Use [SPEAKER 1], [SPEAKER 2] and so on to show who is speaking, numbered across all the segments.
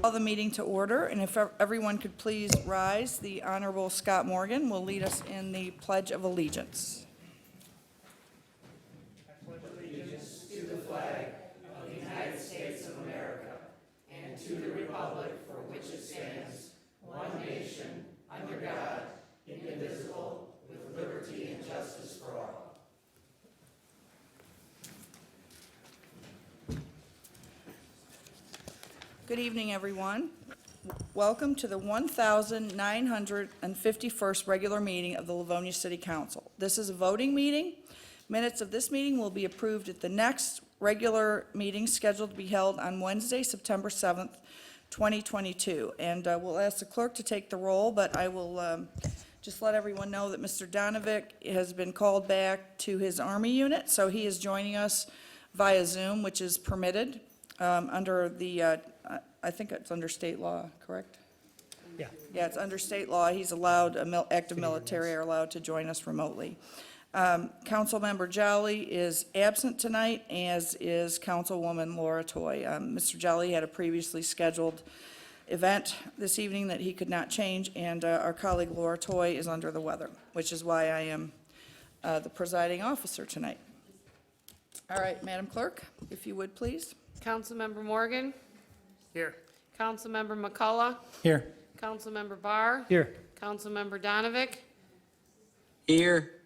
[SPEAKER 1] Call the meeting to order, and if everyone could please rise, the Honorable Scott Morgan will lead us in the Pledge of Allegiance. Good evening, everyone. Welcome to the 1,951st regular meeting of the Livonia City Council. This is a voting meeting. Minutes of this meeting will be approved at the next regular meeting scheduled to be held on Wednesday, September 7th, 2022. And we'll ask the clerk to take the roll, but I will just let everyone know that Mr. Donovic has been called back to his Army unit, so he is joining us via Zoom, which is permitted under the, I think it's under state law, correct?
[SPEAKER 2] Yeah.
[SPEAKER 1] Yeah, it's under state law. He's allowed, active military are allowed to join us remotely. Councilmember Jolly is absent tonight, as is Councilwoman Laura Toy. Mr. Jolly had a previously scheduled event this evening that he could not change, and our colleague Laura Toy is under the weather, which is why I am the presiding officer tonight. All right, Madam Clerk, if you would, please.
[SPEAKER 3] Councilmember Morgan.
[SPEAKER 2] Here.
[SPEAKER 3] Councilmember McCullough.
[SPEAKER 2] Here.
[SPEAKER 3] Councilmember Barr.
[SPEAKER 2] Here.
[SPEAKER 3] Councilmember Donovic.
[SPEAKER 4] Here.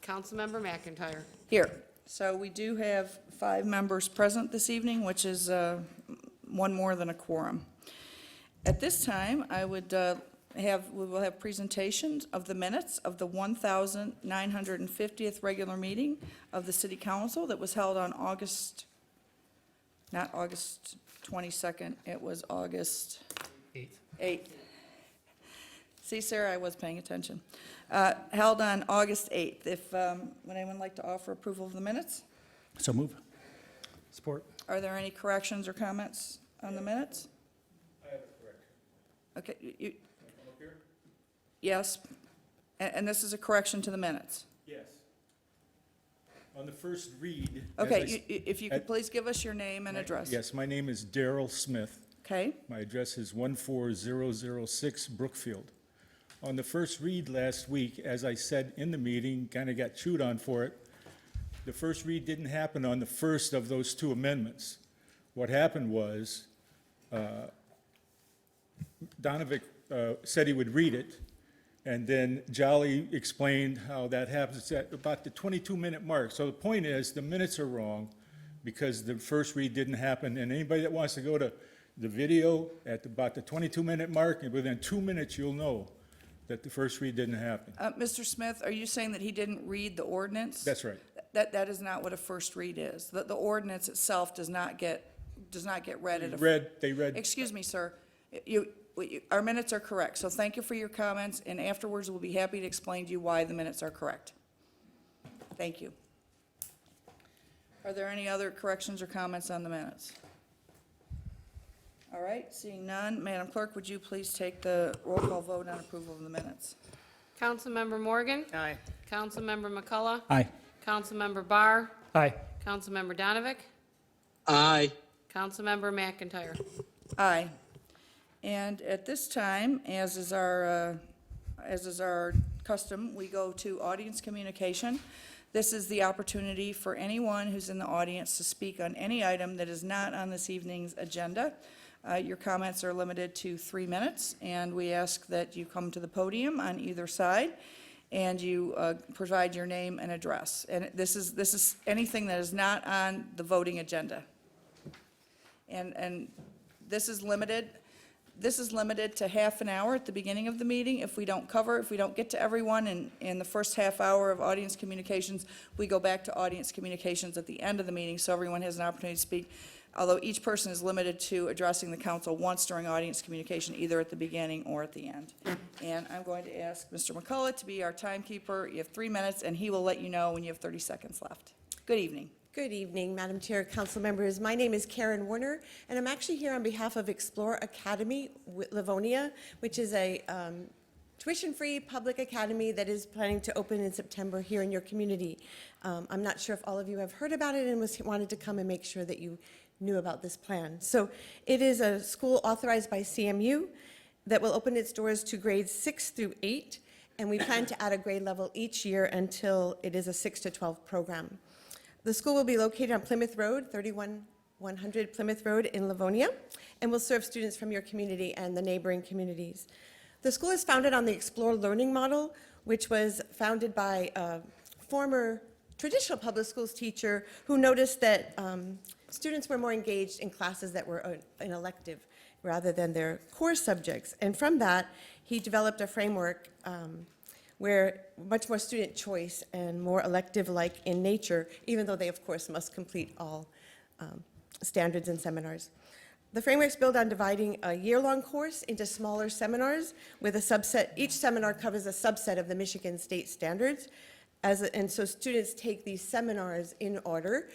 [SPEAKER 3] Councilmember McIntyre.
[SPEAKER 1] Here. So we do have 5 members present this evening, which is one more than a quorum. At this time, we will have presentations of the minutes of the 1,950th regular meeting of the City Council that was held on not August 22nd, it was August 8th. See, Sarah, I was paying attention. Held on August 8th. If, would anyone like to offer approval of the minutes?
[SPEAKER 2] So move. Support.
[SPEAKER 1] Are there any corrections or comments on the minutes?
[SPEAKER 5] I have a correction.
[SPEAKER 1] Okay,
[SPEAKER 5] Can I come up here?
[SPEAKER 1] yes, and this is a correction to the minutes.
[SPEAKER 5] Yes. On the first read.
[SPEAKER 1] Okay, if you could please give us your name and address.
[SPEAKER 5] Yes, my name is Darrell Smith.
[SPEAKER 1] Okay,
[SPEAKER 5] My address is 14006 Brookfield. On the first read last week, as I said in the meeting, kind of got chewed on for it. The first read didn't happen on the first of those 2 amendments. What happened was, Donovic said he would read it, and then Jolly explained how that happens at about the 22-minute mark. So the point is, the minutes are wrong because the first read didn't happen, and anybody that wants to go to the video at about the 22-minute mark, and within 2 minutes, you'll know that the first read didn't happen.
[SPEAKER 1] Mr. Smith, are you saying that he didn't read the ordinance?
[SPEAKER 5] That's right.
[SPEAKER 1] That is not what a first read is. The ordinance itself does not get read at a.
[SPEAKER 5] They read.
[SPEAKER 1] Excuse me, sir. Our minutes are correct, so thank you for your comments, and afterwards we'll be happy to explain to you why the minutes are correct. Thank you. Are there any other corrections or comments on the minutes? All right, seeing none, Madam Clerk, would you please take the roll call vote on approval of the minutes?
[SPEAKER 3] Councilmember Morgan.
[SPEAKER 2] Aye.
[SPEAKER 3] Councilmember McCullough.
[SPEAKER 2] Aye.
[SPEAKER 3] Councilmember Barr.
[SPEAKER 2] Aye.
[SPEAKER 3] Councilmember Donovic.
[SPEAKER 4] Aye.
[SPEAKER 3] Councilmember McIntyre.
[SPEAKER 1] Aye. And at this time, as is our custom, we go to audience communication. This is the opportunity for anyone who's in the audience to speak on any item that is not on this evening's agenda. Your comments are limited to 3 minutes, and we ask that you come to the podium on either side and you provide your name and address. And this is anything that is not on the voting agenda. And this is limited. This is limited to half an hour at the beginning of the meeting. If we don't get to everyone in the first half hour of audience communications, we go back to audience communications at the end of the meeting so everyone has an opportunity to speak, although each person is limited to addressing the council once during audience communication, either at the beginning or at the end. And I'm going to ask Mr. McCullough to be our timekeeper. You have 3 minutes, and he will let you know when you have 30 seconds left. Good evening.
[SPEAKER 6] Good evening, Madam Chair, council members. My name is Karen Warner, and I'm actually here on behalf of Explore Academy Livonia, which is a tuition-free public academy that is planning to open in September here in your community. I'm not sure if all of you have heard about it and wanted to come and make sure that you knew about this plan. So it is a school authorized by CMU that will open its doors to grades 6 through 8, and we plan to add a grade level each year until it is a 6 to 12 program. The school will be located on Plymouth Road, 31100 Plymouth Road in Livonia, and will serve students from your community and the neighboring communities. The school is founded on the Explore Learning model, which was founded by a former traditional public schools teacher who noticed that students were more engaged in classes that were an elective rather than their core subjects. And from that, he developed a framework where much more student choice and more elective-like in nature, even though they, of course, must complete all standards and seminars. The framework's built on dividing a year-long course into smaller seminars with a subset. Each seminar covers a subset of the Michigan State standards. And so students take these seminars in order,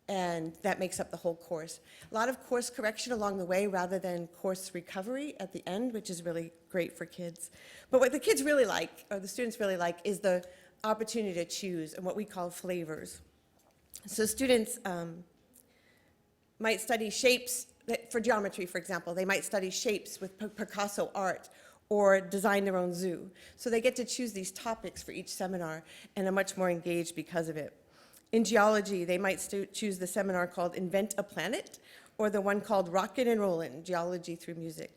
[SPEAKER 6] and that makes up the whole course. A lot of course correction along the way rather than course recovery at the end, which is really great for kids. But what the kids really like, or the students really like, is the opportunity to choose and what we call flavors. So students might study shapes, for geometry, for example, they might study shapes with Picasso art or design their own zoo. So they get to choose these topics for each seminar and are much more engaged because of it. In geology, they might choose the seminar called Invent a Planet or the one called Rockin' and Rollin', Geology Through Music.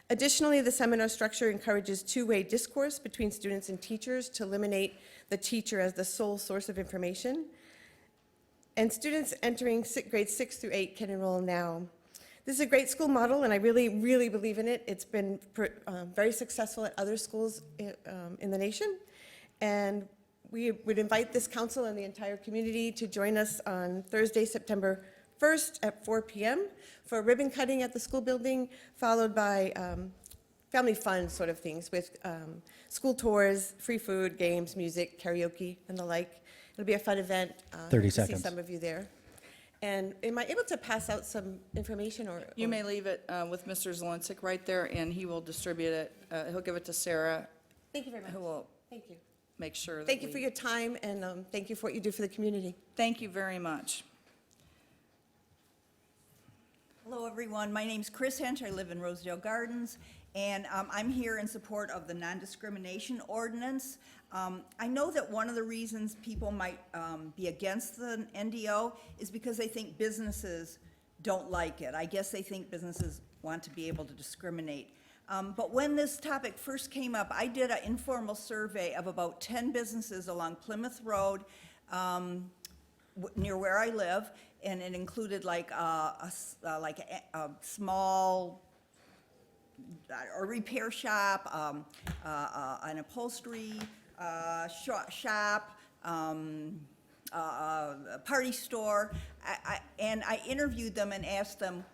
[SPEAKER 6] Additionally, the seminar structure encourages two-way discourse between students and teachers to eliminate the teacher as the sole source of information. And students entering grades 6 through 8 can enroll now. This is a great school model, and I really, really believe in it. It's been very successful at other schools in the nation. And we would invite this council and the entire community to join us on Thursday, September 1st at 4 p.m. for a ribbon cutting at the school building, followed by family fun sort of things with school tours, free food, games, music, karaoke, and the like. It'll be a fun event.
[SPEAKER 2] 30
[SPEAKER 6] to
[SPEAKER 2] seconds.
[SPEAKER 6] See some of you there. And am I able to pass out some information or?
[SPEAKER 1] You may leave it with Mr. Zielinski right there, and he will distribute it. He'll give it to Sarah,
[SPEAKER 6] Thank you very much.
[SPEAKER 1] who will
[SPEAKER 6] Thank you.
[SPEAKER 1] make sure that
[SPEAKER 6] Thank you for your time, and thank you for what you do for the community.
[SPEAKER 1] Thank you very much.
[SPEAKER 7] Hello, everyone. My name's Chris Hench. I live in Rosedale Gardens, and I'm here in support of the Non-Discrimination Ordinance. I know that one of the reasons people might be against the NDO is because they think businesses don't like it. I guess they think businesses want to be able to discriminate. But when this topic first came up, I did an informal survey of about 10 businesses along Plymouth Road near where I live, and it included like a small a repair shop, an upholstery shop, a party store, and I interviewed them and asked them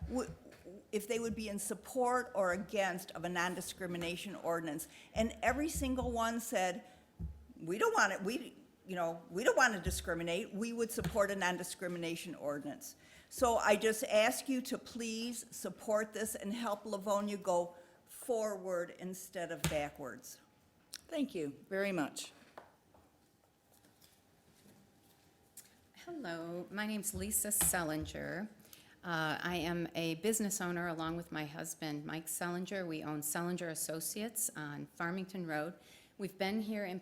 [SPEAKER 7] if they would be in support or against of a non-discrimination ordinance, and every single one said, we don't want it. We don't want to discriminate. We would support a non-discrimination ordinance. So I just ask you to please support this and help Livonia go forward instead of backwards.
[SPEAKER 1] Thank you very much.
[SPEAKER 8] Hello, my name's Lisa Sellinger. I am a business owner along with my husband, Mike Sellinger. We own Sellinger Associates on Farmington Road. We've been here in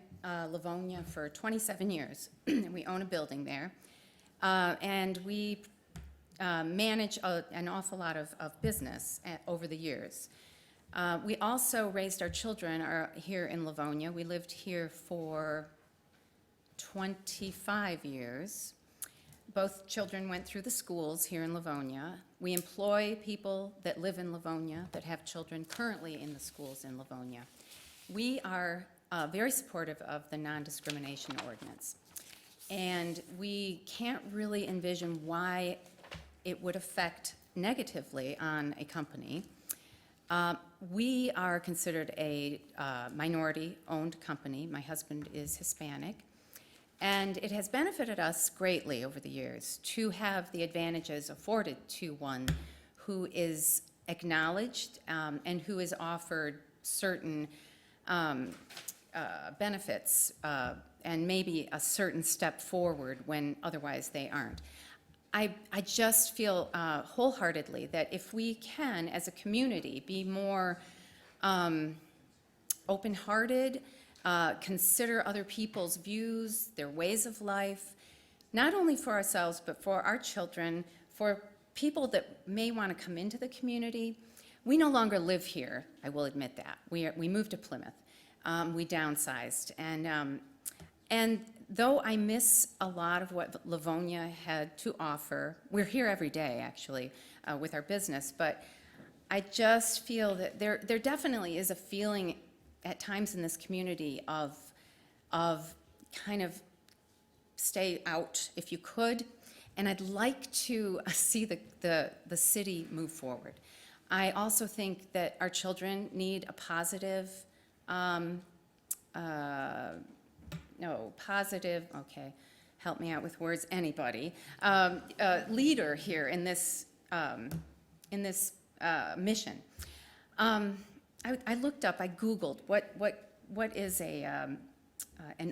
[SPEAKER 8] Livonia for 27 years. We own a building there. And we manage an awful lot of business over the years. We also raised our children here in Livonia. We lived here for 25 years. Both children went through the schools here in Livonia. We employ people that live in Livonia that have children currently in the schools in Livonia. We are very supportive of the non-discrimination ordinance. And we can't really envision why it would affect negatively on a company. We are considered a minority-owned company. My husband is Hispanic. And it has benefited us greatly over the years to have the advantages afforded to one who is acknowledged and who is offered certain benefits and maybe a certain step forward when otherwise they aren't. I just feel wholeheartedly that if we can, as a community, be more open-hearted, consider other people's views, their ways of life, not only for ourselves, but for our children, for people that may want to come into the community. We no longer live here, I will admit that. We moved to Plymouth. We downsized. And though I miss a lot of what Livonia had to offer, we're here every day, actually, with our business, but I just feel that there definitely is a feeling at times in this community of kind of stay out if you could, and I'd like to see the city move forward. I also think that our children need a positive, okay, help me out with words, anybody, leader here in this mission. I looked up, I Googled what is an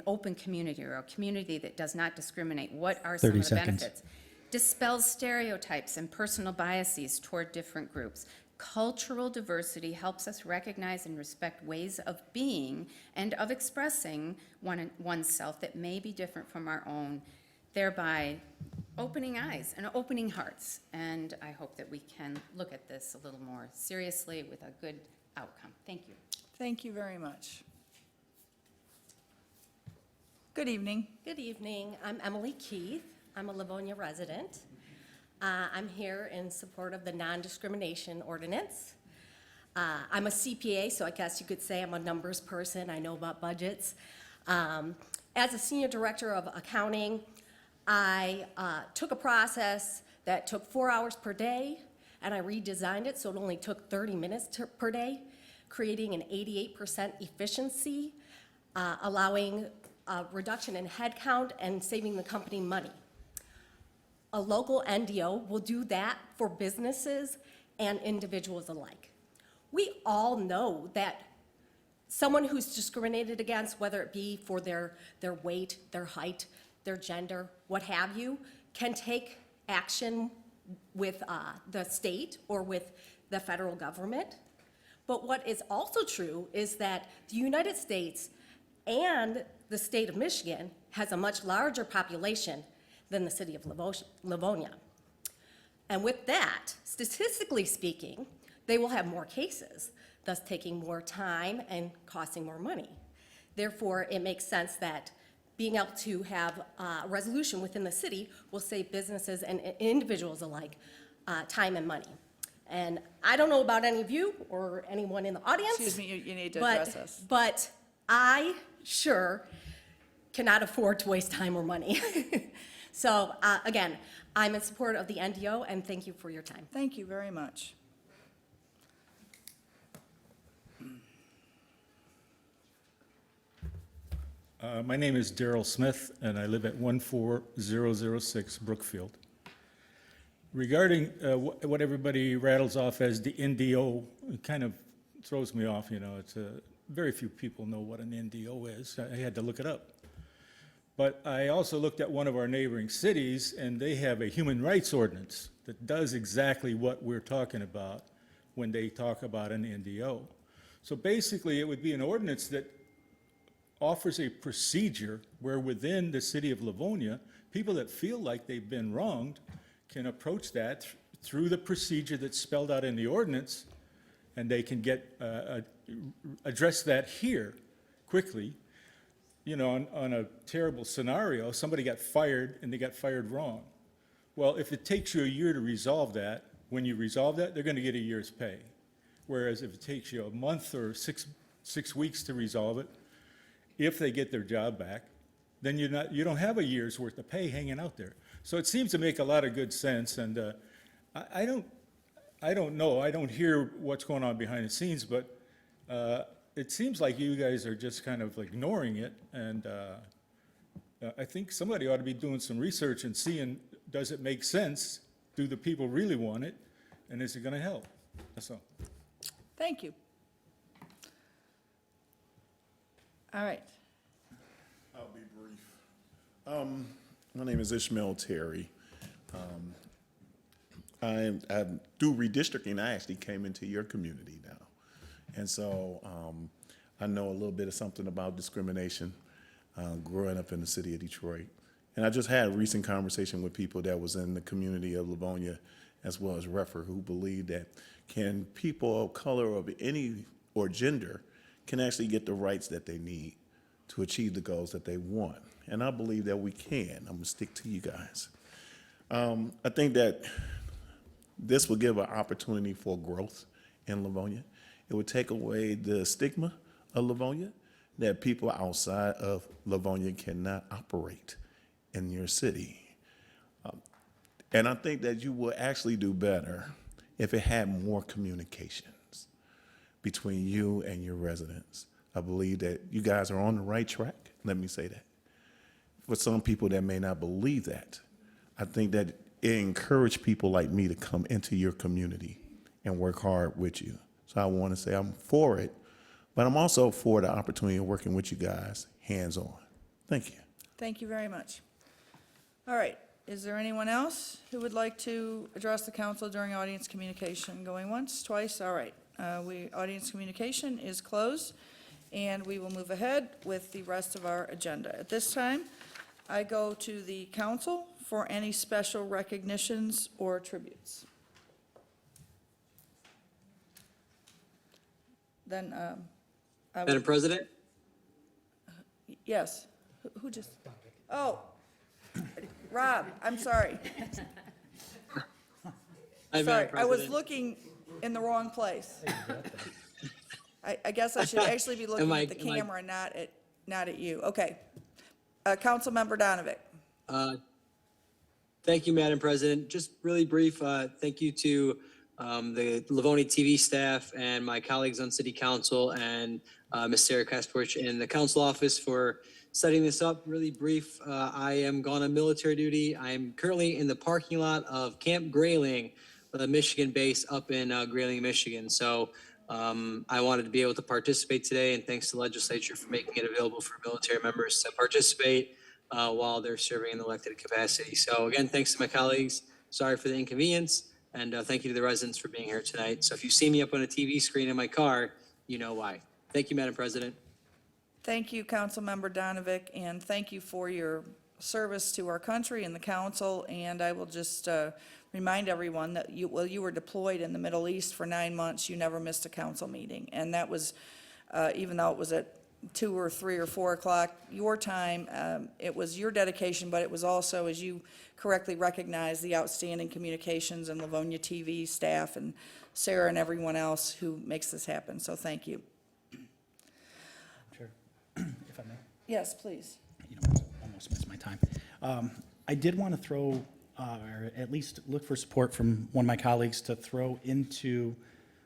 [SPEAKER 8] open community or a community that does not discriminate. What are some of
[SPEAKER 2] 30
[SPEAKER 8] the
[SPEAKER 2] seconds.
[SPEAKER 8] benefits? Dispels stereotypes and personal biases toward different groups. Cultural diversity helps us recognize and respect ways of being and of expressing oneself that may be different from our own, thereby opening eyes and opening hearts. And I hope that we can look at this a little more seriously with a good outcome. Thank you.
[SPEAKER 1] Thank you very much. Good evening.
[SPEAKER 9] Good evening. I'm Emily Keith. I'm a Livonia resident. I'm here in support of the Non-Discrimination Ordinance. I'm a CPA, so I guess you could say I'm a numbers person. I know about budgets. As a senior director of accounting, I took a process that took 4 hours per day, and I redesigned it so it only took 30 minutes per day, creating an 88% efficiency, allowing a reduction in headcount and saving the company money. A local NDO will do that for businesses and individuals alike. We all know that someone who's discriminated against, whether it be for their weight, their height, their gender, what have you, can take action with the state or with the federal government. But what is also true is that the United States and the state of Michigan has a much larger population than the city of Livonia. And with that, statistically speaking, they will have more cases, thus taking more time and costing more money. Therefore, it makes sense that being able to have a resolution within the city will save businesses and individuals alike time and money. And I don't know about any of you or anyone in the audience.
[SPEAKER 1] Excuse me, you need to address us.
[SPEAKER 9] But I sure cannot afford to waste time or money. So again, I'm in support of the NDO, and thank you for your time.
[SPEAKER 1] Thank you very much.
[SPEAKER 5] My name is Darrell Smith, and I live at 14006 Brookfield. Regarding what everybody rattles off as the NDO, it kind of throws me off, you know. It's very few people know what an NDO is. I had to look it up. But I also looked at one of our neighboring cities, and they have a human rights ordinance that does exactly what we're talking about when they talk about an NDO. So basically, it would be an ordinance that offers a procedure where within the city of Livonia, people that feel like they've been wronged can approach that through the procedure that's spelled out in the ordinance, and they can get address that here quickly. You know, on a terrible scenario, somebody got fired and they got fired wrong. Well, if it takes you a year to resolve that, when you resolve that, they're going to get a year's pay. Whereas if it takes you a month or six weeks to resolve it, if they get their job back, then you don't have a year's worth of pay hanging out there. So it seems to make a lot of good sense, and I don't know. I don't hear what's going on behind the scenes, but it seems like you guys are just kind of ignoring it, and I think somebody ought to be doing some research and seeing, does it make sense? Do the people really want it? And is it going to help? That's all.
[SPEAKER 1] Thank you. All right.
[SPEAKER 10] I'll be brief. My name is Ishmael Terry. I do redistricting. I actually came into your community now. And so I know a little bit of something about discrimination growing up in the city of Detroit. And I just had a recent conversation with people that was in the community of Livonia as well as Redford who believe that can people of color of any or gender can actually get the rights that they need to achieve the goals that they want. And I believe that we can. I'm gonna stick to you guys. I think that this will give an opportunity for growth in Livonia. It would take away the stigma of Livonia that people outside of Livonia cannot operate in your city. And I think that you will actually do better if it had more communications between you and your residents. I believe that you guys are on the right track. Let me say that. For some people that may not believe that, I think that it encouraged people like me to come into your community and work hard with you. So I want to say I'm for it, but I'm also for the opportunity of working with you guys hands-on. Thank you.
[SPEAKER 1] Thank you very much. All right, is there anyone else who would like to address the council during audience communication? Going once, twice, all right. Audience communication is closed, and we will move ahead with the rest of our agenda. At this time, I go to the council for any special recognitions or tributes. Then, I
[SPEAKER 4] Madam
[SPEAKER 1] would,
[SPEAKER 4] President?
[SPEAKER 1] yes, who just, oh, Rob, I'm sorry.
[SPEAKER 4] Hi,
[SPEAKER 1] Sorry,
[SPEAKER 4] Madam
[SPEAKER 1] I was
[SPEAKER 4] President.
[SPEAKER 1] looking in the wrong place. I guess I should actually be looking at the camera and not at you. Okay. Councilmember Donovic.
[SPEAKER 4] Thank you, Madam President. Just really brief, thank you to the LivoniaTV staff and my colleagues on City Council and Ms. Sarah Kasperich in the council office for setting this up. Really brief, I am gone on military duty. I am currently in the parking lot of Camp Grayling, the Michigan base up in Grayling, Michigan. So I wanted to be able to participate today, and thanks to the legislature for making it available for military members to participate while they're serving in the elected capacity. So again, thanks to my colleagues. Sorry for the inconvenience, and thank you to the residents for being here tonight. So if you see me up on a TV screen in my car, you know why. Thank you, Madam President.
[SPEAKER 1] Thank you, Councilmember Donovic, and thank you for your service to our country and the council. And I will just remind everyone that you were deployed in the Middle East for 9 months. You never missed a council meeting. And that was, even though it was at 2 or 3 or 4 o'clock your time, it was your dedication, but it was also, as you correctly recognized, the outstanding communications and LivoniaTV staff and Sarah and everyone else who makes this happen. So thank you.
[SPEAKER 2] Sure. If I may.
[SPEAKER 1] Yes, please.
[SPEAKER 2] You know, I almost missed my time. I did want to throw, or at least look for support from one of my colleagues to throw into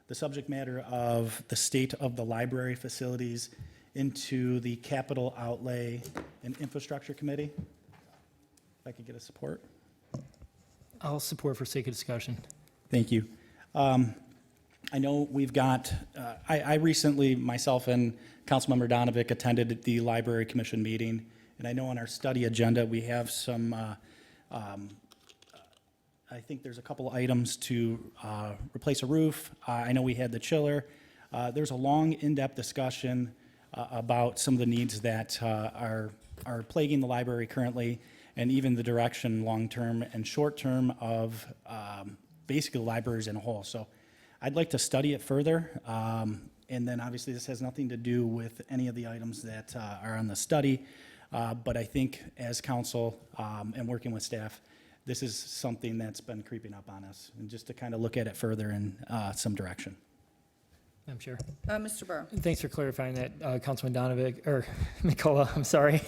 [SPEAKER 2] the subject matter of the state of the library facilities into the capital outlay and infrastructure committee. If I could get a support.
[SPEAKER 11] I'll support for sake of discussion.
[SPEAKER 2] Thank you. I know we've got, I recently, myself and Councilmember Donovic attended the Library Commission meeting, and I know on our study agenda, we have some, I think there's a couple items to replace a roof. I know we had the chiller. There's a long, in-depth discussion about some of the needs that are plaguing the library currently, and even the direction long-term and short-term of basically the libraries in a whole. So I'd like to study it further, and then obviously this has nothing to do with any of the items that are on the study, but I think as council and working with staff, this is something that's been creeping up on us, and just to kind of look at it further in some direction.
[SPEAKER 11] Madam Chair.
[SPEAKER 1] Mr. Burr.
[SPEAKER 11] Thanks for clarifying that, Councilman Donovic, or McCullough, I'm sorry.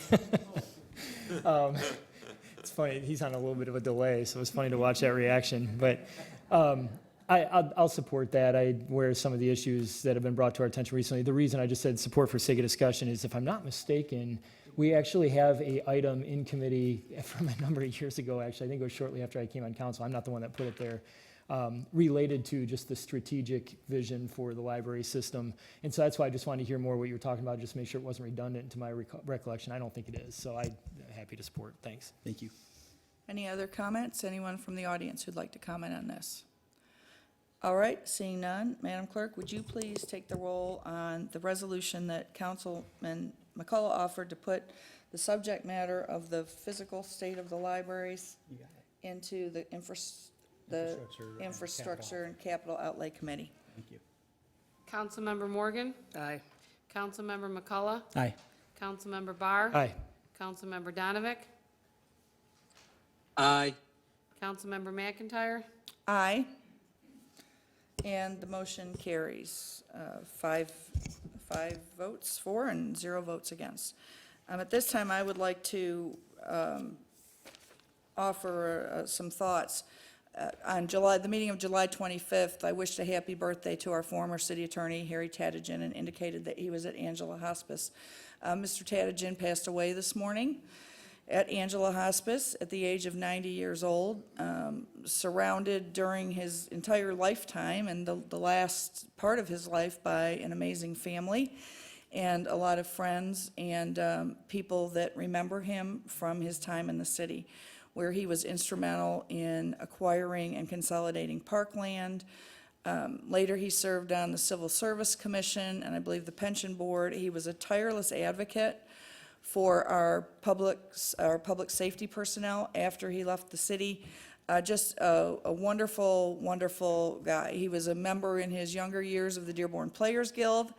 [SPEAKER 11] It's funny, he's on a little bit of a delay, so it's funny to watch that reaction. But I'll support that. Where some of the issues that have been brought to our attention recently, the reason I just said support for sake of discussion is, if I'm not mistaken, we actually have a item in committee from a number of years ago, actually, I think it was shortly after I came on council, I'm not the one that put it there, related to just the strategic vision for the library system. And so that's why I just wanted to hear more what you were talking about, just to make sure it wasn't redundant to my recollection. I don't think it is, so I'm happy to support. Thanks.
[SPEAKER 2] Thank you.
[SPEAKER 1] Any other comments? Anyone from the audience who'd like to comment on this? All right, seeing none, Madam Clerk, would you please take the roll on the resolution that Councilman McCullough offered to put the subject matter of the physical state of the libraries into the Infrastructure and Capital Outlay Committee?
[SPEAKER 2] Thank you.
[SPEAKER 3] Councilmember Morgan?
[SPEAKER 11] Aye.
[SPEAKER 3] Councilmember McCullough?
[SPEAKER 2] Aye.
[SPEAKER 3] Councilmember Barr?
[SPEAKER 11] Aye.
[SPEAKER 3] Councilmember Donovic?
[SPEAKER 4] Aye.
[SPEAKER 3] Councilmember McIntyre?
[SPEAKER 1] Aye. And the motion carries, five votes for and 0 votes against. At this time, I would like to offer some thoughts. On the meeting of July 25th, I wished a happy birthday to our former city attorney, Harry Tadigan, and indicated that he was at Angela Hospice. Mr. Tadigan passed away this morning at Angela Hospice at the age of 90 years old, surrounded during his entire lifetime and the last part of his life by an amazing family and a lot of friends and people that remember him from his time in the city, where he was instrumental in acquiring and consolidating parkland. Later, he served on the Civil Service Commission and I believe the Pension Board. He was a tireless advocate for our public safety personnel after he left the city. Just a wonderful, wonderful guy. He was a member in his younger years of the Dearborn Players Guild,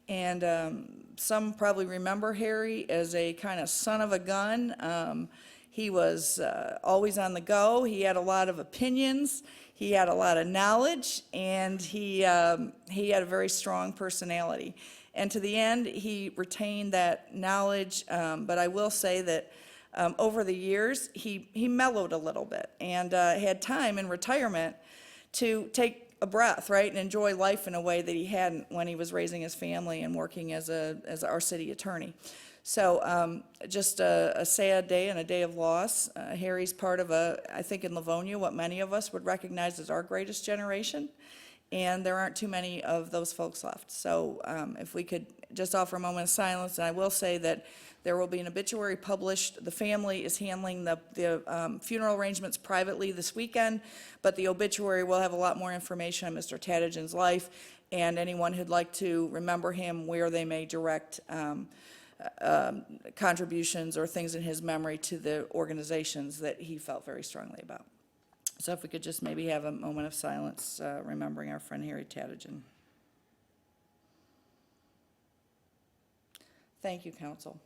[SPEAKER 1] and some probably remember Harry as a kind of son of a gun. He was always on the go. He had a lot of opinions. He had a lot of knowledge, and he had a very strong personality. And to the end, he retained that knowledge, but I will say that over the years, he mellowed a little bit and had time in retirement to take a breath, right, and enjoy life in a way that he hadn't when he was raising his family and working as our city attorney. So just a sad day and a day of loss. Harry's part of I think in Livonia, what many of us would recognize as our greatest generation. And there aren't too many of those folks left. So if we could just offer a moment of silence, and I will say that there will be an obituary published. The family is handling the funeral arrangements privately this weekend, but the obituary will have a lot more information on Mr. Tadigan's life and anyone who'd like to remember him, where they may direct contributions or things in his memory to the organizations that he felt very strongly about. So if we could just maybe have a moment of silence, remembering our friend Harry Tadigan. Thank you, Council.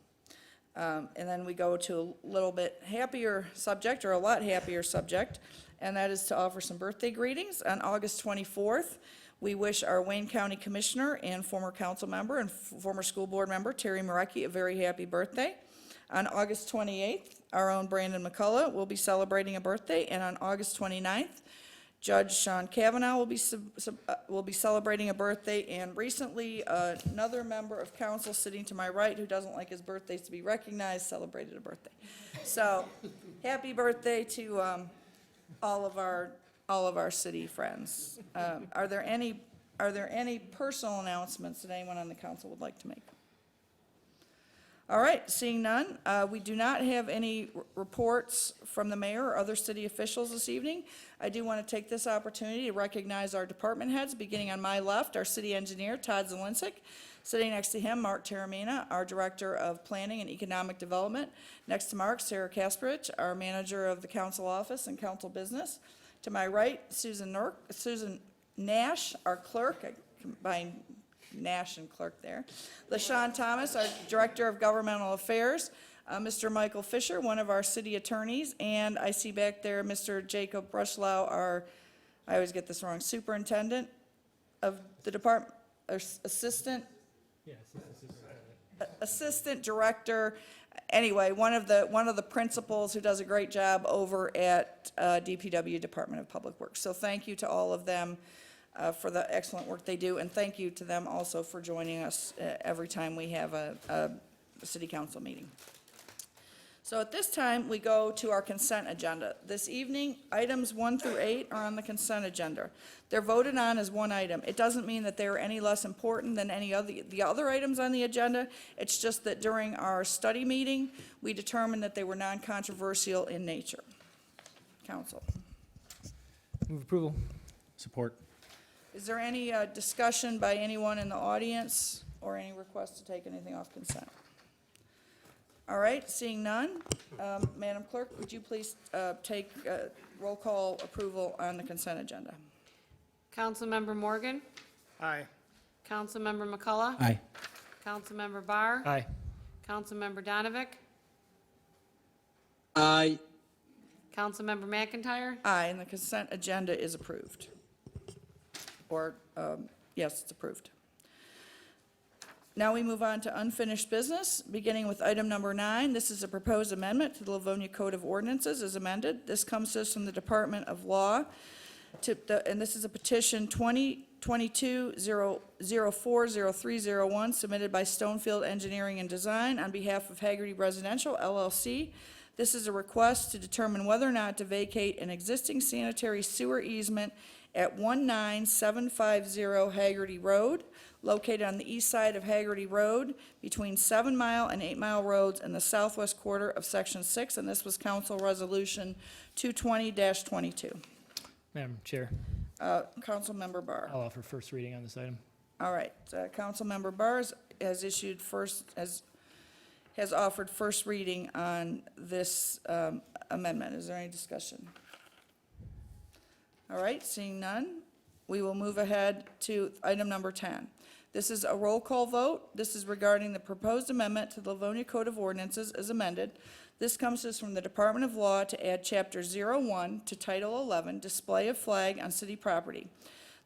[SPEAKER 1] And then we go to a little bit happier subject, or a lot happier subject, and that is to offer some birthday greetings. On August 24th, we wish our Wayne County Commissioner and former council member and former school board member, Terry Marecki, a very happy birthday. On August 28th, our own Brandon McCullough will be celebrating a birthday, and on August 29th, Judge Sean Kavanaugh will be celebrating a birthday, and recently, another member of council sitting to my right who doesn't like his birthdays to be recognized celebrated a birthday. So, happy birthday to all of our city friends. Are there any personal announcements that anyone on the council would like to make? All right, seeing none, we do not have any reports from the mayor or other city officials this evening. I do want to take this opportunity to recognize our department heads, beginning on my left, our city engineer, Todd Zelinczyk. Sitting next to him, Mark Taramina, our Director of Planning and Economic Development. Next to Mark, Sarah Kasparich, our Manager of the Council Office and Council Business. To my right, Susan Nash, our clerk. I combined Nash and clerk there. LaShawn Thomas, our Director of Governmental Affairs. Mr. Michael Fisher, one of our city attorneys. And I see back there Mr. Jacob Brushlau, I always get this wrong, Superintendent of the department, or Assistant? Yes, Assistant Director. Anyway, one of the principals who does a great job over at DPW, Department of Public Works. So thank you to all of them for the excellent work they do, and thank you to them also for joining us every time we have a city council meeting. So at this time, we go to our consent agenda. This evening, items 1 through 8 are on the consent agenda. They're voted on as one item. It doesn't mean that they're any less important than any of the other items on the agenda. It's just that during our study meeting, we determined that they were non-controversial in nature. Council.
[SPEAKER 11] Move approval.
[SPEAKER 2] Support.
[SPEAKER 1] Is there any discussion by anyone in the audience or any request to take anything off consent? All right, seeing none, Madam Clerk, would you please take roll call approval on the consent agenda?
[SPEAKER 3] Councilmember Morgan?
[SPEAKER 11] Aye.
[SPEAKER 3] Councilmember McCullough?
[SPEAKER 2] Aye.
[SPEAKER 3] Councilmember Barr?
[SPEAKER 11] Aye.
[SPEAKER 3] Councilmember Donavick?
[SPEAKER 4] Aye.
[SPEAKER 3] Councilmember McIntyre?
[SPEAKER 1] Aye, and the consent agenda is approved. Or, yes, it's approved. Now we move on to unfinished business, beginning with item number 9. This is a proposed amendment to the Livonia Code of Ordinances as amended. This comes to us from the Department of Law, and this is a petition 2022-040301 submitted by Stonefield Engineering and Design on behalf of Haggerty Residential LLC. This is a request to determine whether or not to vacate an existing sanitary sewer easement at 19750 Haggerty Road, located on the east side of Haggerty Road, between 7 Mile and 8 Mile Roads in the southwest quarter of Section 6, and this was Council Resolution 220-22.
[SPEAKER 11] Madam Chair,
[SPEAKER 1] Councilmember Barr.
[SPEAKER 11] I'll offer first reading on this item.
[SPEAKER 1] All right, Councilmember Barr has issued has offered first reading on this amendment. Is there any discussion? All right, seeing none, we will move ahead to item number 10. This is a roll call vote. This is regarding the proposed amendment to the Livonia Code of Ordinances as amended. This comes to us from the Department of Law to add Chapter 01 to Title 11, Display of Flag on City Property.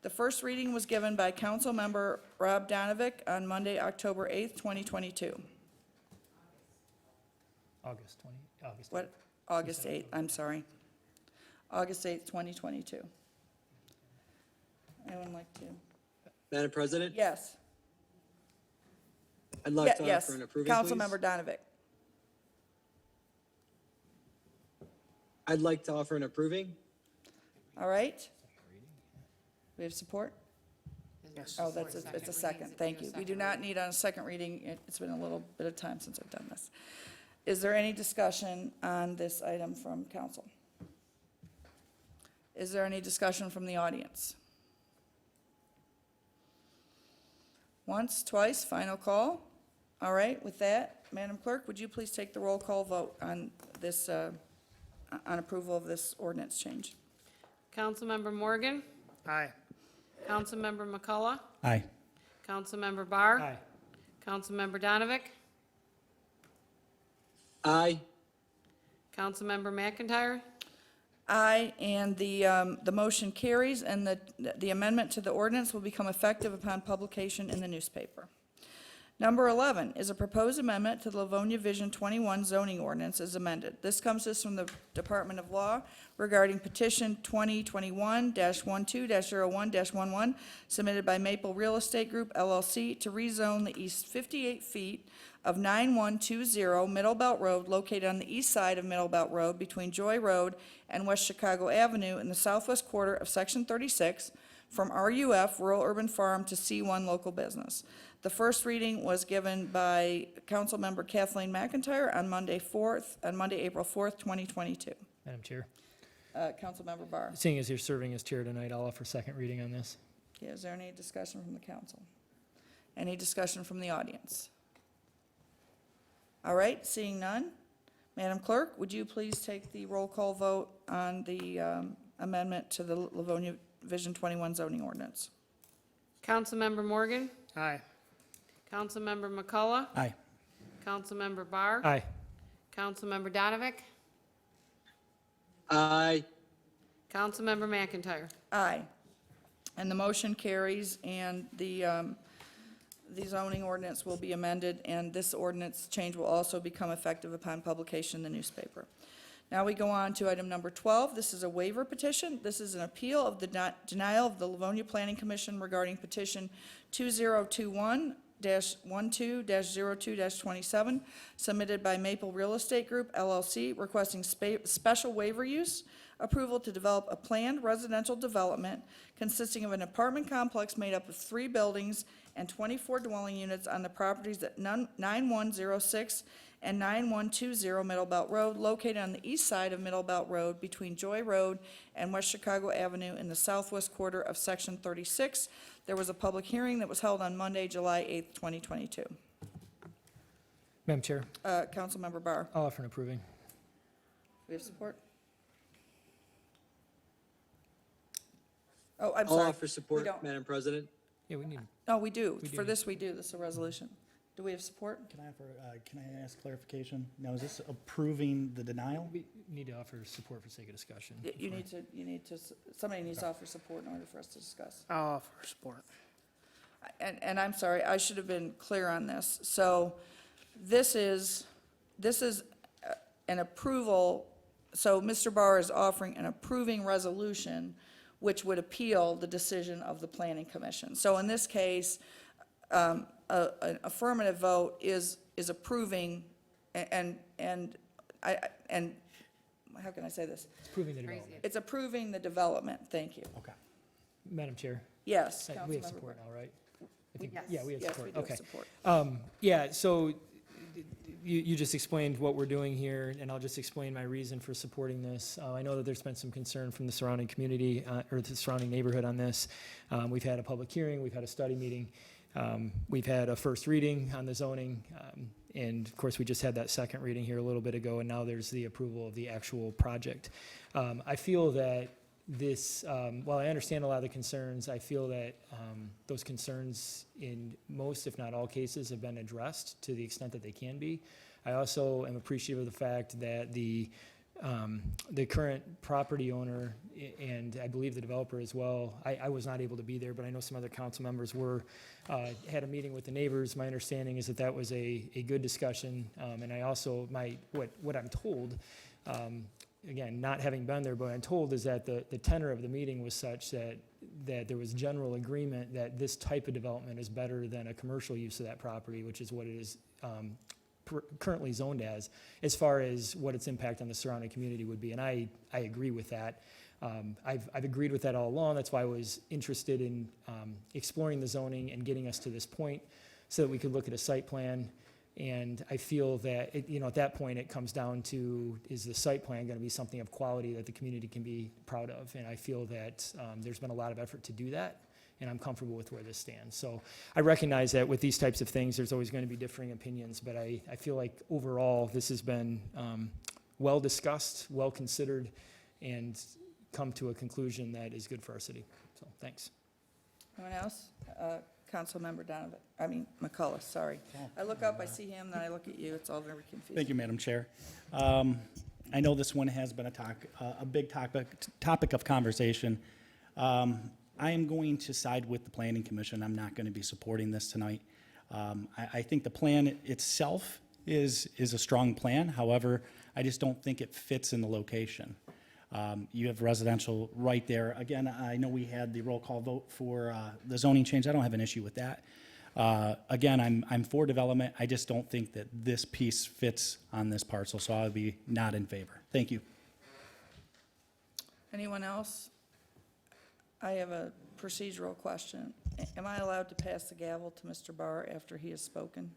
[SPEAKER 1] The first reading was given by Councilmember Rob Donovic on Monday, October 8th, 2022.
[SPEAKER 11] August.
[SPEAKER 1] What? August 8th, I'm sorry. August 8th, 2022. Anyone like to?
[SPEAKER 4] Madam President?
[SPEAKER 1] Yes.
[SPEAKER 4] I'd like to
[SPEAKER 1] Yes.
[SPEAKER 4] offer an approving, please.
[SPEAKER 1] Councilmember Donovic.
[SPEAKER 4] I'd like to offer an approving.
[SPEAKER 1] All right. We have support?
[SPEAKER 3] Yes.
[SPEAKER 1] Oh, it's a second, thank you. We do not need on a second reading. It's been a little bit of time since I've done this. Is there any discussion on this item from council? Is there any discussion from the audience? Once, twice, final call? All right, with that, Madam Clerk, would you please take the roll call vote on this, on approval of this ordinance change?
[SPEAKER 3] Councilmember Morgan?
[SPEAKER 11] Aye.
[SPEAKER 3] Councilmember McCullough?
[SPEAKER 2] Aye.
[SPEAKER 3] Councilmember Barr?
[SPEAKER 11] Aye.
[SPEAKER 3] Councilmember Donavick?
[SPEAKER 4] Aye.
[SPEAKER 3] Councilmember McIntyre?
[SPEAKER 1] Aye, and the motion carries, and the amendment to the ordinance will become effective upon publication in the newspaper. Number 11 is a proposed amendment to the Livonia Vision 21 zoning ordinance as amended. This comes to us from the Department of Law regarding petition 2021-12-01-11 submitted by Maple Real Estate Group LLC to rezone the east 58 feet of 9120 Middle Belt Road located on the east side of Middle Belt Road between Joy Road and West Chicago Avenue in the southwest quarter of Section 36 from RUF Rural Urban Farm to C1 Local Business. The first reading was given by Councilmember Kathleen McIntyre on Monday, April 4th, 2022.
[SPEAKER 11] Madam Chair,
[SPEAKER 1] Councilmember Barr.
[SPEAKER 11] seeing as you're serving as chair tonight, I'll offer second reading on this.
[SPEAKER 1] Okay, is there any discussion from the council? Any discussion from the audience? All right, seeing none. Madam Clerk, would you please take the roll call vote on the amendment to the Livonia Vision 21 zoning ordinance?
[SPEAKER 3] Councilmember Morgan?
[SPEAKER 11] Aye.
[SPEAKER 3] Councilmember McCullough?
[SPEAKER 2] Aye.
[SPEAKER 3] Councilmember Barr?
[SPEAKER 11] Aye.
[SPEAKER 3] Councilmember Donavick?
[SPEAKER 4] Aye.
[SPEAKER 3] Councilmember McIntyre?
[SPEAKER 1] Aye. And the motion carries, and the zoning ordinance will be amended, and this ordinance change will also become effective upon publication in the newspaper. Now we go on to item number 12. This is a waiver petition. This is an appeal of the denial of the Livonia Planning Commission regarding petition 2021-12-02-27 submitted by Maple Real Estate Group LLC requesting special waiver use approval to develop a planned residential development consisting of an apartment complex made up of 3 buildings and 24 dwelling units on the properties at 9106 and 9120 Middle Belt Road, located on the east side of Middle Belt Road between Joy Road and West Chicago Avenue in the southwest quarter of Section 36. There was a public hearing that was held on Monday, July 8th, 2022.
[SPEAKER 11] Madam Chair,
[SPEAKER 1] Councilmember Barr,
[SPEAKER 11] I'll offer an approving.
[SPEAKER 1] do we have support? Oh, I'm
[SPEAKER 4] I'll
[SPEAKER 1] sorry.
[SPEAKER 4] offer support,
[SPEAKER 1] We don't-
[SPEAKER 4] Madam President.
[SPEAKER 11] Yeah, we need,
[SPEAKER 1] No, we do.
[SPEAKER 11] We
[SPEAKER 1] For
[SPEAKER 11] do.
[SPEAKER 1] this, we do. This is a resolution. Do we have support?
[SPEAKER 2] Can I ask clarification? Now, is this approving the denial?
[SPEAKER 11] we need to offer support for sake of discussion.
[SPEAKER 1] You need to, somebody needs to offer support in order for us to discuss.
[SPEAKER 12] I'll offer support.
[SPEAKER 1] And I'm sorry, I should have been clear on this. So this is an approval, so Mr. Barr is offering an approving resolution which would appeal the decision of the Planning Commission. So in this case, an affirmative vote is approving, and how can I say this?
[SPEAKER 11] It's approving the development.
[SPEAKER 1] It's approving the development, thank you.
[SPEAKER 2] Okay.
[SPEAKER 11] Madam Chair,
[SPEAKER 1] Yes,
[SPEAKER 11] we have
[SPEAKER 1] Councilmember
[SPEAKER 11] support now, right? I think,
[SPEAKER 1] Yes.
[SPEAKER 11] yeah, we have
[SPEAKER 1] Yes,
[SPEAKER 11] support.
[SPEAKER 1] we do have
[SPEAKER 11] Okay.
[SPEAKER 1] support.
[SPEAKER 11] Yeah, so you just explained what we're doing here, and I'll just explain my reason for supporting this. I know that there's been some concern from the surrounding community, or the surrounding neighborhood on this. We've had a public hearing, we've had a study meeting, we've had a first reading on the zoning, and of course, we just had that second reading here a little bit ago, and now there's the approval of the actual project. I feel that this, while I understand a lot of the concerns, I feel that those concerns in most, if not all cases, have been addressed to the extent that they can be. I also am appreciative of the fact that the current property owner, and I believe the developer as well, I was not able to be there, but I know some other council members were, had a meeting with the neighbors. My understanding is that that was a good discussion, and I also, what I'm told, again, not having been there, but what I'm told is that the tenor of the meeting was such that there was general agreement that this type of development is better than a commercial use of that property, which is what it is currently zoned as far as what its impact on the surrounding community would be. And I agree with that. I've agreed with that all along. That's why I was interested in exploring the zoning and getting us to this point so that we could look at a site plan. And I feel that, at that point, it comes down to, is the site plan going to be something of quality that the community can be proud of? And I feel that there's been a lot of effort to do that, and I'm comfortable with where this stands. So I recognize that with these types of things, there's always going to be differing opinions, but I feel like overall, this has been well discussed, well considered, and come to a conclusion that is good for our city. So, thanks.
[SPEAKER 1] Anyone else? Councilmember McCullough, sorry. I look up, I see him, then I look at you. It's all very confusing.
[SPEAKER 2] Thank you, Madam Chair. I know this one has been a big topic of conversation. I am going to side with the Planning Commission. I'm not going to be supporting this tonight. I think the plan itself is a strong plan. However, I just don't think it fits in the location. You have residential right there. Again, I know we had the roll call vote for the zoning change. I don't have an issue with that. Again, I'm for development. I just don't think that this piece fits on this parcel, so I'll be not in favor. Thank you.
[SPEAKER 1] Anyone else? I have a procedural question. Am I allowed to pass the gavel to Mr. Barr after he has spoken?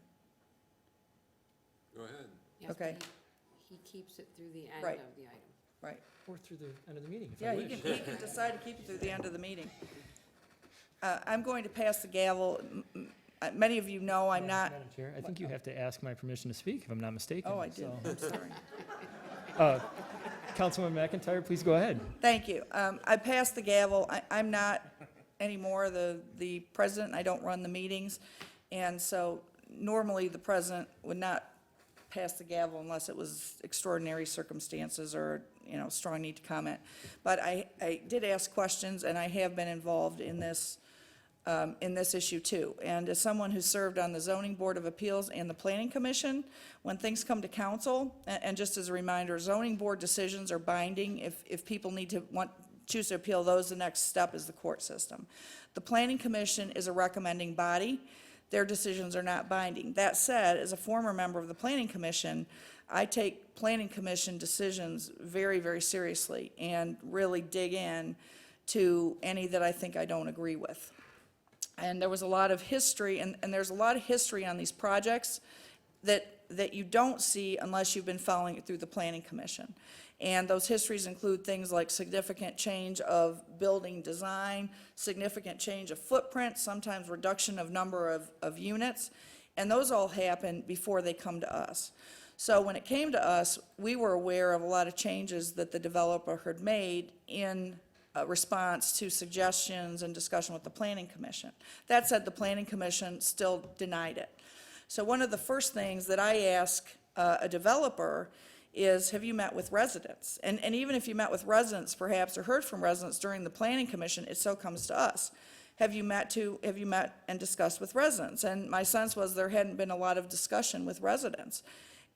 [SPEAKER 13] Go ahead.
[SPEAKER 3] Yes, but
[SPEAKER 1] Okay.
[SPEAKER 3] He keeps it through the end
[SPEAKER 1] Right.
[SPEAKER 3] of the item.
[SPEAKER 1] Right.
[SPEAKER 11] Or through the end of the meeting, if I
[SPEAKER 1] Yeah,
[SPEAKER 11] wish.
[SPEAKER 1] he can decide to keep it through the end of the meeting. I'm going to pass the gavel. Many of you know I'm not,
[SPEAKER 11] Madam Chair, I think you have to ask my permission to speak, if I'm not mistaken.
[SPEAKER 1] oh, I did,
[SPEAKER 11] So,
[SPEAKER 1] I'm sorry.
[SPEAKER 11] Councilman McIntyre, please go ahead.
[SPEAKER 1] Thank you. I passed the gavel. I'm not anymore the president. I don't run the meetings. And so normally the president would not pass the gavel unless it was extraordinary circumstances or, strong need to comment. But I did ask questions, and I have been involved in this issue too. And as someone who served on the Zoning Board of Appeals and the Planning Commission, when things come to council, and just as a reminder, zoning board decisions are binding. If people choose to appeal those, the next step is the court system. The Planning Commission is a recommending body. Their decisions are not binding. That said, as a former member of the Planning Commission, I take Planning Commission decisions very, very seriously and really dig in to any that I think I don't agree with. And there was a lot of history, and there's a lot of history on these projects that that you don't see unless you've been following it through the Planning Commission. And those histories include things like significant change of building design, significant change of footprint, sometimes reduction of number of units, and those all happen before they come to us. So when it came to us, we were aware of a lot of changes that the developer had made in response to suggestions and discussion with the Planning Commission. That said, the Planning Commission still denied it. So one of the first things that I ask a developer is, have you met with residents? And even if you met with residents perhaps, or heard from residents during the Planning Commission, it still comes to us. Have you met and discussed with residents? And my sense was there hadn't been a lot of discussion with residents.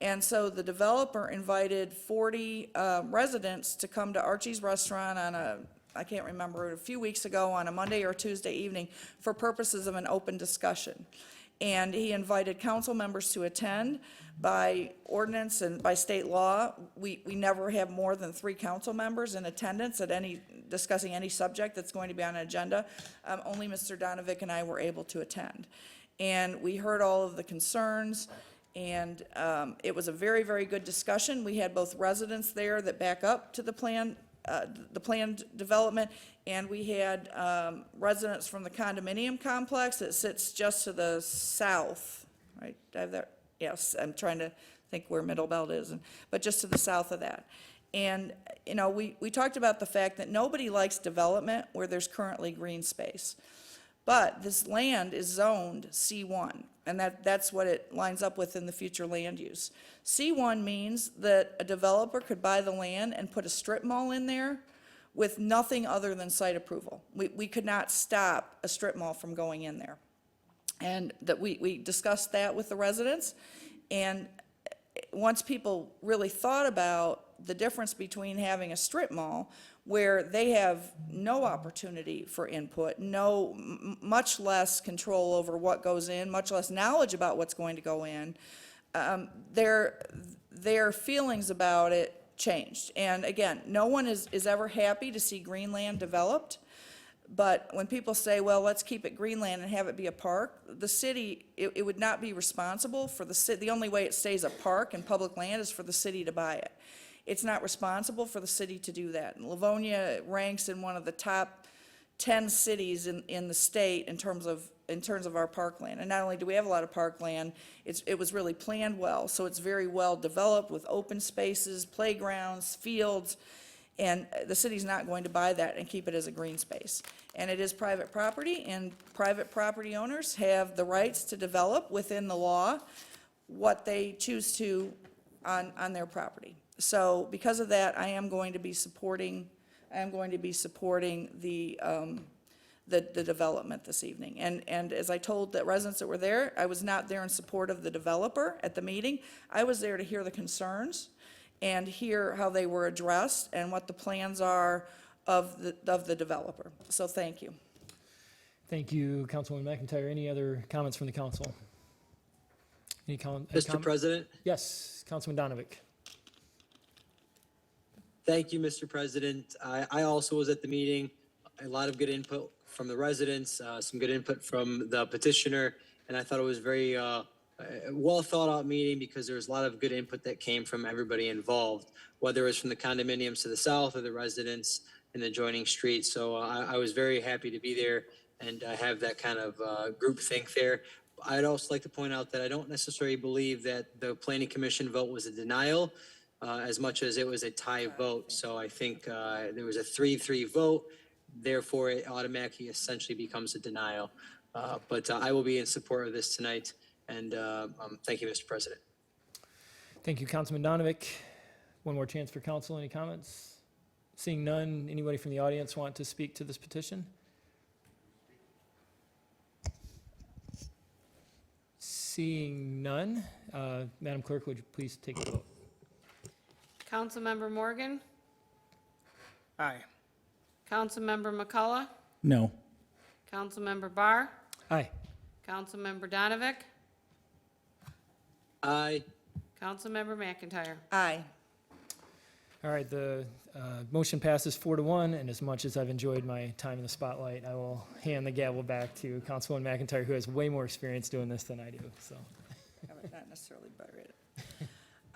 [SPEAKER 1] And so the developer invited 40 residents to come to Archie's Restaurant on I can't remember, a few weeks ago on a Monday or Tuesday evening for purposes of an open discussion. And he invited council members to attend. By ordinance and by state law, we never have more than 3 council members in attendance at discussing any subject that's going to be on an agenda. Only Mr. Donovic and I were able to attend. And we heard all of the concerns, and it was a very, very good discussion. We had both residents there that back up to the planned development, and we had residents from the condominium complex that sits just to the south, right? I have that. Yes, I'm trying to think where Middle Belt is, but just to the south of that. And, you know, we talked about the fact that nobody likes development where there's currently green space. But this land is zoned C1, and that's what it lines up with in the future land use. C1 means that a developer could buy the land and put a strip mall in there with nothing other than site approval. We could not stop a strip mall from going in there. And that we discussed that with the residents, and once people really thought about the difference between having a strip mall where they have no opportunity for input, much less control over what goes in, much less knowledge about what's going to go in, their feelings about it changed. And again, no one is ever happy to see Greenland developed. But when people say, well, let's keep it Greenland and have it be a park, the city, it would not be responsible for the city. The only way it stays a park and public land is for the city to buy it. It's not responsible for the city to do that. And Livonia ranks in one of the top 10 cities in the state in terms of our parkland. And not only do we have a lot of parkland, it was really planned well. So it's very well developed with open spaces, playgrounds, fields. And the city's not going to buy that and keep it as a green space. And it is private property, and private property owners have the rights to develop within the law what they choose to on their property. So because of that, I am going to be supporting the development this evening. And as I told the residents that were there, I was not there in support of the developer at the meeting. I was there to hear the concerns and hear how they were addressed and what the plans are of the developer. So thank you.
[SPEAKER 11] Thank you, Councilwoman McIntyre. Any other comments from the council?
[SPEAKER 4] Mr. President?
[SPEAKER 11] Yes, Councilman Donovic.
[SPEAKER 4] Thank you, Mr. President. I also was at the meeting. A lot of good input from the residents, some good input from the petitioner, and I thought it was very well thought out meeting because there was a lot of good input that came from everybody involved, whether it was from the condominiums to the south or the residents in the adjoining streets. So I was very happy to be there and have that kind of group think there. I'd also like to point out that I don't necessarily believe that the Planning Commission vote was a denial as much as it was a tie vote. So I think there was a 3-3 vote. Therefore, it automatically essentially becomes a denial. But I will be in support of this tonight. And thank you, Mr. President.
[SPEAKER 11] Thank you, Councilman Donovic. One more chance for council. Any comments? Seeing none, anybody from the audience want to speak to this petition? Seeing none, Madam Clerk, would you please take the vote?
[SPEAKER 3] Councilmember Morgan?
[SPEAKER 11] Aye.
[SPEAKER 3] Councilmember McCullough?
[SPEAKER 2] No.
[SPEAKER 3] Councilmember Barr?
[SPEAKER 11] Aye.
[SPEAKER 3] Councilmember Donovic?
[SPEAKER 4] Aye.
[SPEAKER 3] Councilmember McIntyre?
[SPEAKER 1] Aye.
[SPEAKER 11] All right, the motion passes 4-1, and as much as I've enjoyed my time in the spotlight, I will hand the gavel back to Councilwoman McIntyre, who has way more experience doing this than I do, so.
[SPEAKER 1] Not necessarily better at it.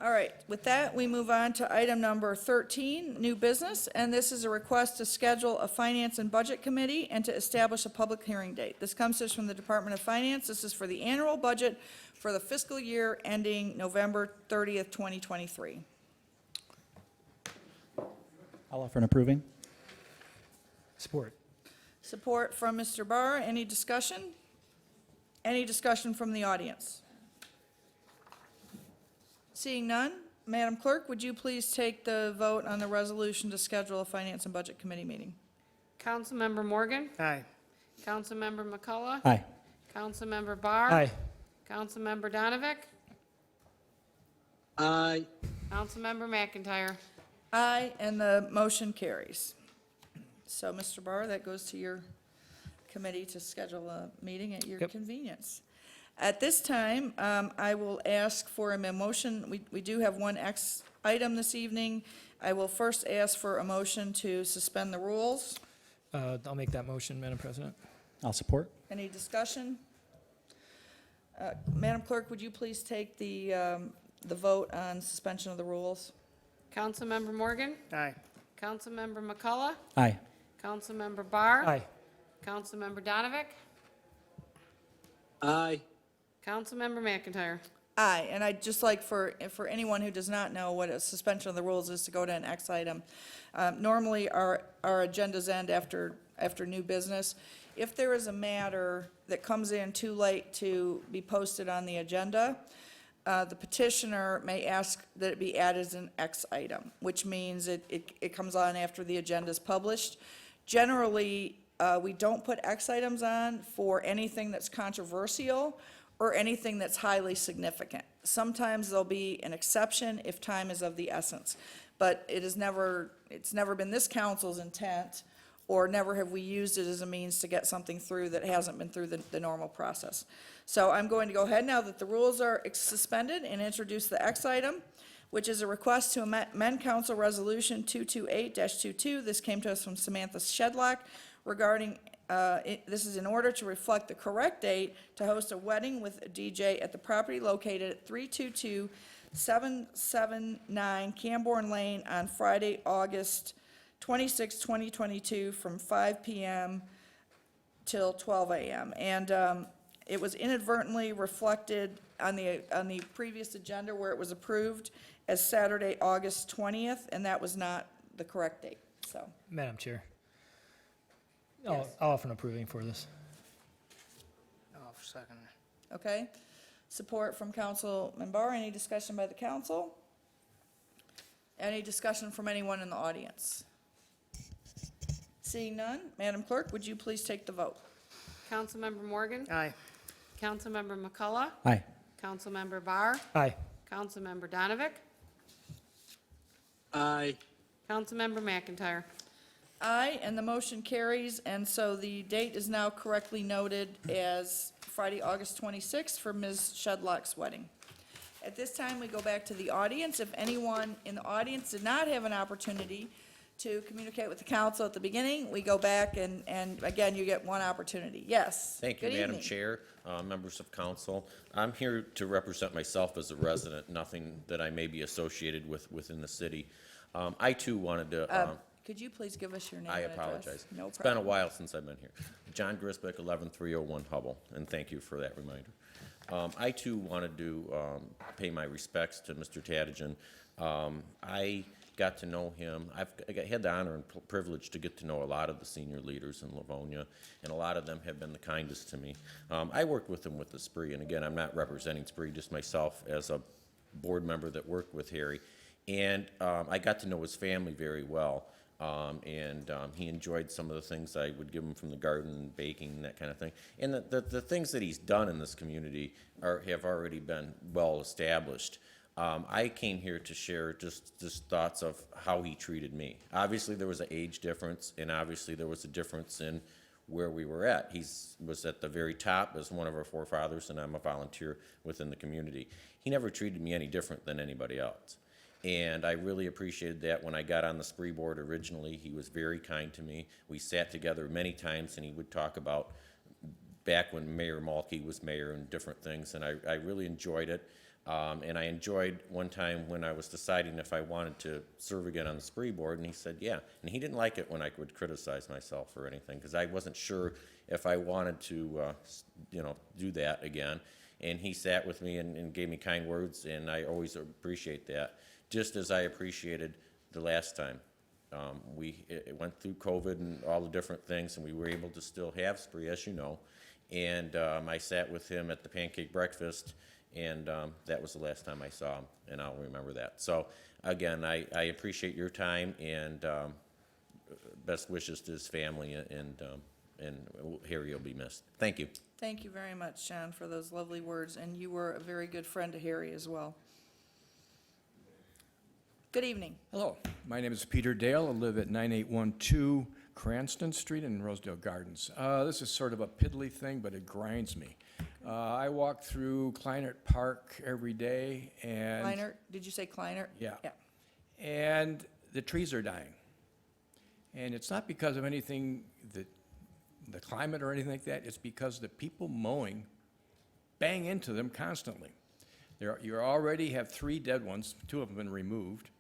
[SPEAKER 1] All right, with that, we move on to item number 13, new business, and this is a request to schedule a Finance and Budget Committee and to establish a public hearing date. This comes to us from the Department of Finance. This is for the annual budget for the fiscal year ending November 30th, 2023.
[SPEAKER 2] I'll offer an approving.
[SPEAKER 11] Support.
[SPEAKER 1] Support from Mr. Barr. Any discussion? Any discussion from the audience? Seeing none, Madam Clerk, would you please take the vote on the resolution to schedule a Finance and Budget Committee meeting?
[SPEAKER 3] Councilmember Morgan?
[SPEAKER 11] Aye.
[SPEAKER 3] Councilmember McCullough?
[SPEAKER 2] Aye.
[SPEAKER 3] Councilmember Barr?
[SPEAKER 11] Aye.
[SPEAKER 3] Councilmember Donavick?
[SPEAKER 4] Aye.
[SPEAKER 3] Councilmember McIntyre?
[SPEAKER 1] Aye, and the motion carries. So, Mr. Barr, that goes to your committee to schedule a meeting at your
[SPEAKER 11] Yep.
[SPEAKER 1] convenience. At this time, I will ask for a motion. We do have one X item this evening. I will first ask for a motion to suspend the rules.
[SPEAKER 11] I'll make that motion, Madam President.
[SPEAKER 2] I'll support.
[SPEAKER 1] Any discussion? Madam Clerk, would you please take the vote on suspension of the rules?
[SPEAKER 3] Councilmember Morgan?
[SPEAKER 11] Aye.
[SPEAKER 3] Councilmember McCullough?
[SPEAKER 2] Aye.
[SPEAKER 3] Councilmember Barr?
[SPEAKER 11] Aye.
[SPEAKER 3] Councilmember Donavick?
[SPEAKER 4] Aye.
[SPEAKER 3] Councilmember McIntyre?
[SPEAKER 1] Aye, and I'd just like for anyone who does not know what a suspension of the rules is to go to an X item. Normally, our agendas end after new business. If there is a matter that comes in too late to be posted on the agenda, the petitioner may ask that it be added as an X item, which means it comes on after the agenda is published. Generally, we don't put X items on for anything that's controversial or anything that's highly significant. Sometimes there'll be an exception if time is of the essence, but it's never been this council's intent, or never have we used it as a means to get something through that hasn't been through the normal process. So I'm going to go ahead now that the rules are suspended and introduce the X item, which is a request to amend Council Resolution 228-22. This came to us from Samantha Shedlock regarding, this is in order to reflect the correct date to host a wedding with a DJ at the property located at 322-779 Camborne Lane on Friday, August 26, 2022, from 5 p.m. till 12 a.m. And it was inadvertently reflected on the previous agenda where it was approved as Saturday, August 20th, and that was not the correct date, so.
[SPEAKER 11] Madam Chair.
[SPEAKER 1] Yes.
[SPEAKER 11] I'll offer an approving for this.
[SPEAKER 12] Second.
[SPEAKER 1] Okay. Support from Councilman Barr. Any discussion by the council? Any discussion from anyone in the audience? Seeing none, Madam Clerk, would you please take the vote?
[SPEAKER 3] Councilmember Morgan?
[SPEAKER 12] Aye.
[SPEAKER 3] Councilmember McCullough?
[SPEAKER 2] Aye.
[SPEAKER 3] Councilmember Barr?
[SPEAKER 11] Aye.
[SPEAKER 3] Councilmember Donavick?
[SPEAKER 4] Aye.
[SPEAKER 3] Councilmember McIntyre?
[SPEAKER 1] Aye, and the motion carries, and so the date is now correctly noted as Friday, August 26th for Ms. Shedlock's wedding. At this time, we go back to the audience. If anyone in the audience did not have an opportunity to communicate with the council at the beginning, we go back and again, you get one opportunity. Yes.
[SPEAKER 13] Thank you,
[SPEAKER 1] Good
[SPEAKER 13] Madam
[SPEAKER 1] evening.
[SPEAKER 13] Chair, members of council. I'm here to represent myself as a resident, nothing that I may be associated with within the city. I too wanted to,
[SPEAKER 1] Could you please give us your name
[SPEAKER 13] I
[SPEAKER 1] and address?
[SPEAKER 13] apologize.
[SPEAKER 1] No
[SPEAKER 13] It's been a
[SPEAKER 1] problem.
[SPEAKER 13] while since I've been here. John Grisbeck, 11301 Hubble, and thank you for that reminder. I too wanted to pay my respects to Mr. Tadigan. I got to know him. I had the honor and privilege to get to know a lot of the senior leaders in Livonia, and a lot of them have been the kindest to me. I worked with him with the Spree, and again, I'm not representing Spree, just myself as a board member that worked with Harry. And I got to know his family very well. He enjoyed some of the things I would give him from the garden, baking, and that kind of thing. And the things that he's done in this community have already been well established. I came here to share just thoughts of how he treated me. Obviously, there was an age difference, and obviously there was a difference in where we were at. He was at the very top as one of our forefathers, and I'm a volunteer within the community. He never treated me any different than anybody else. And I really appreciated that. When I got on the Spree board originally, he was very kind to me. We sat together many times, and he would talk about back when Mayor Malke was mayor and different things, and I really enjoyed it. And I enjoyed one time when I was deciding if I wanted to serve again on the spree board, and he said, yeah. And he didn't like it when I would criticize myself or anything, because I wasn't sure if I wanted to, do that again. And he sat with me and gave me kind words, and I always appreciate that, just as I appreciated the last time. It went through COVID and all the different things, and we were able to still have spree, as you know. And I sat with him at the pancake breakfast, and that was the last time I saw him, and I'll remember that. So, again, I appreciate your time, and best wishes to his family, and Harry will be missed. Thank you.
[SPEAKER 1] Thank you very much, John, for those lovely words, and you were a very good friend to Harry as well. Good evening.
[SPEAKER 12] Hello, my name is Peter Dale. I live at 9812 Cranston Street in Rosedale Gardens. This is sort of a piddly thing, but it grinds me. I walk through Kleinert Park every day, and
[SPEAKER 1] Kleinert, did you say Kleinert?
[SPEAKER 12] Yeah.
[SPEAKER 1] Yeah.
[SPEAKER 12] and the trees are dying. And it's not because of anything that the climate or anything like that. It's because the people mowing bang into them constantly. You already have 3 dead ones. 2 of them have been removed.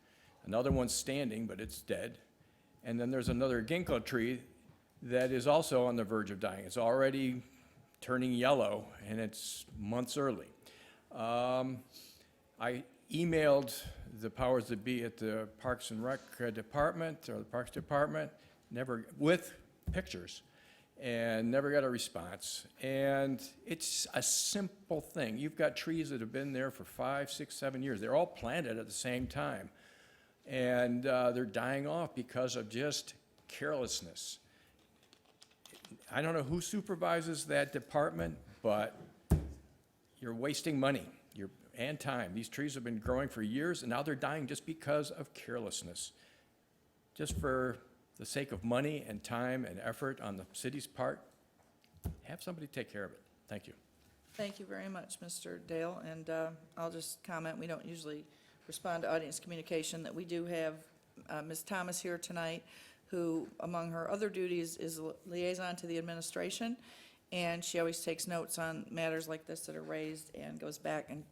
[SPEAKER 12] Another one's standing, but it's dead. And then there's another ginkgo tree that is also on the verge of dying. It's already turning yellow, and it's months early. I emailed the powers that be at the Parks and Rec Department, or the Parks Department, with pictures, and never got a response. And it's a simple thing. You've got trees that have been there for 5, 6, 7 years. They're all planted at the same time. And they're dying off because of just carelessness. I don't know who supervises that department, but you're wasting money and time. These trees have been growing for years, and now they're dying just because of carelessness. Just for the sake of money and time and effort on the city's part, have somebody take care of it. Thank you.
[SPEAKER 1] Thank you very much, Mr. Dale, and I'll just comment, we don't usually respond to audience communication, that we do have Ms. Thomas here tonight, who, among her other duties, is liaison to the administration, and she always takes notes on matters like this that are raised and goes back and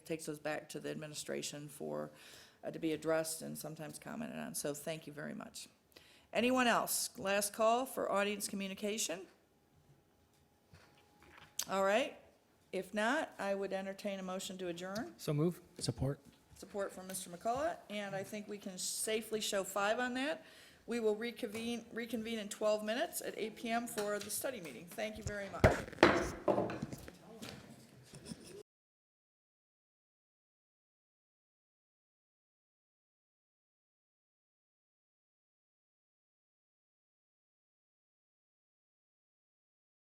[SPEAKER 1] takes those back to the administration for, to be addressed and sometimes commented on. So thank you very much. Anyone else? Last call for audience communication. All right. If not, I would entertain a motion to adjourn.
[SPEAKER 11] So move.
[SPEAKER 2] Support.
[SPEAKER 1] Support from Mr. McCullough, and I think we can safely show 5 on that. We will reconvene in 12 minutes at 8 p.m. for the study meeting. Thank you very much.